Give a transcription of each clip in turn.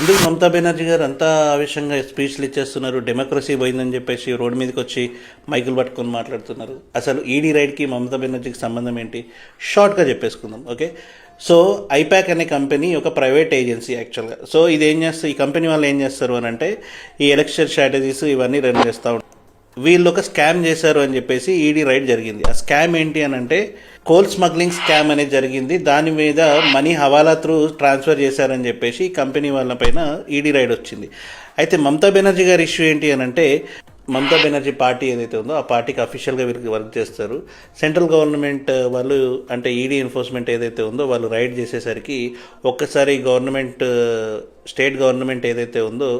ఎందుకు మమతా బెనర్జీ గారు అంతా ఆవేశంగా స్పీచ్లు ఇచ్చేస్తున్నారు? డెమోక్రసీ పోయిందని చెప్పేసి రోడ్డు మీదకి వచ్చి మైకులు పట్టుకొని మాట్లాడుతున్నారు. అసలు ఈడీ రైడ్కి మమతా బెనర్జీకి సంబంధం ఏంటి? షార్ట్గా చెప్పేసుకుందాం. ఓకే, సో ఐపాక్ అనే కంపెనీ ఒక ప్రైవేట్ ఏజెన్సీ యాక్చువల్గా. సో ఇది ఏం చేస్తారు, ఈ కంపెనీ వాళ్ళు ఏం చేస్తారు అని అంటే ఈ ఎలక్షన్ స్ట్రాటజీస్ ఇవన్నీ రన్ చేస్తూ ఉంటారు. వీళ్ళు ఒక స్కామ్ చేశారు అని చెప్పేసి ఈడీ రైడ్ జరిగింది. ఆ స్కామ్ ఏంటి అని అంటే కోల్ స్మగ్లింగ్ స్కామ్ అనేది జరిగింది. దాని మీద మనీ హవాలా త్రూ ట్రాన్స్ఫర్ చేశారని చెప్పేసి కంపెనీ వాళ్ళ పైన ఈడీ రైడ్ వచ్చింది. అయితే మమతా బెనర్జీ గారి ఇష్యూ ఏంటి అని అంటే మమతా బెనర్జీ పార్టీ ఏదైతే ఉందో ఆ పార్టీకి అఫీషియల్గా వీళ్ళకి వర్క్ చేస్తారు. సెంట్రల్ గవర్నమెంట్ వాళ్ళు అంటే ఈడీ ఎన్ఫోర్స్మెంట్ ఏదైతే ఉందో వాళ్ళు రైడ్ చేసేసరికి ఒక్కసారి గవర్నమెంట్ స్టేట్ గవర్నమెంట్ ఏదైతే ఉందో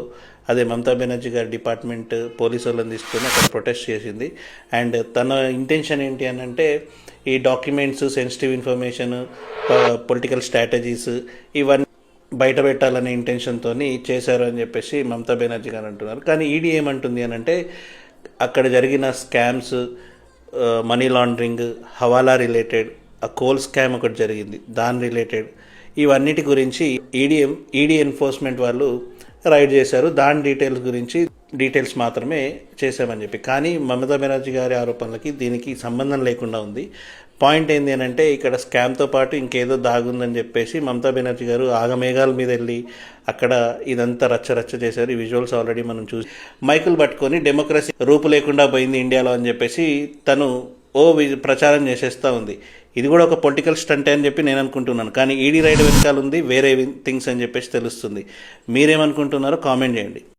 అదే మమతా బెనర్జీ గారి డిపార్ట్మెంట్ పోలీసు వాళ్ళని తీసుకొని అక్కడ ప్రొటెస్ట్ చేసింది. అండ్ తన ఇంటెన్షన్ ఏంటి అని అంటే ఈ documents, sensitive information, political strategies ఇవన్నీ బయట పెట్టాలనే ఇంటెన్షన్తో చేశారు అని చెప్పేసి మమతా బెనర్జీ గారు అంటున్నారు. కానీ ఈడీ ఏమంటుంది అని అంటే అక్కడ జరిగిన స్కామ్స్, మనీ లాండరింగ్, హవాలా రిలేటెడ్, ఆ కోల్ స్కామ్ ఒకటి జరిగింది దాని రిలేటెడ్ ఇవన్నిటి గురించి ఈడీ ఎన్ఫోర్స్మెంట్ వాళ్ళు రైడ్ చేశారు. దాని డీటెయిల్స్ మాత్రమే చేశామని చెప్పి. కానీ మమతా బెనర్జీ గారి ఆరోపణలకి దీనికి సంబంధం లేకుండా ఉంది. పాయింట్ ఏంటి అని అంటే ఇక్కడ స్కామ్తో పాటు ఇంకేదో దాగుందని చెప్పేసి మమతా బెనర్జీ గారు ఆగమేఘాల మీద వెళ్ళి అక్కడ ఇదంతా రచ్చ చేశారు. ఈ విజువల్స్ ఆల్రెడీ మనం చూసి మైకులు పట్టుకొని డెమోక్రసీ రూపు లేకుండా పోయింది ఇండియాలో అని చెప్పేసి తను ప్రచారం చేసేస్తూ ఉంది. ఇది కూడా ఒక పొలిటికల్ స్టంట్ అని చెప్పి నేను అనుకుంటున్నాను. కానీ ఈడీ రైడ్ వెనకాల ఉంది వేరే థింగ్స్ అని చెప్పేసి తెలుస్తుంది. మీరేమనుకుంటున్నారో కామెంట్ చేయండి.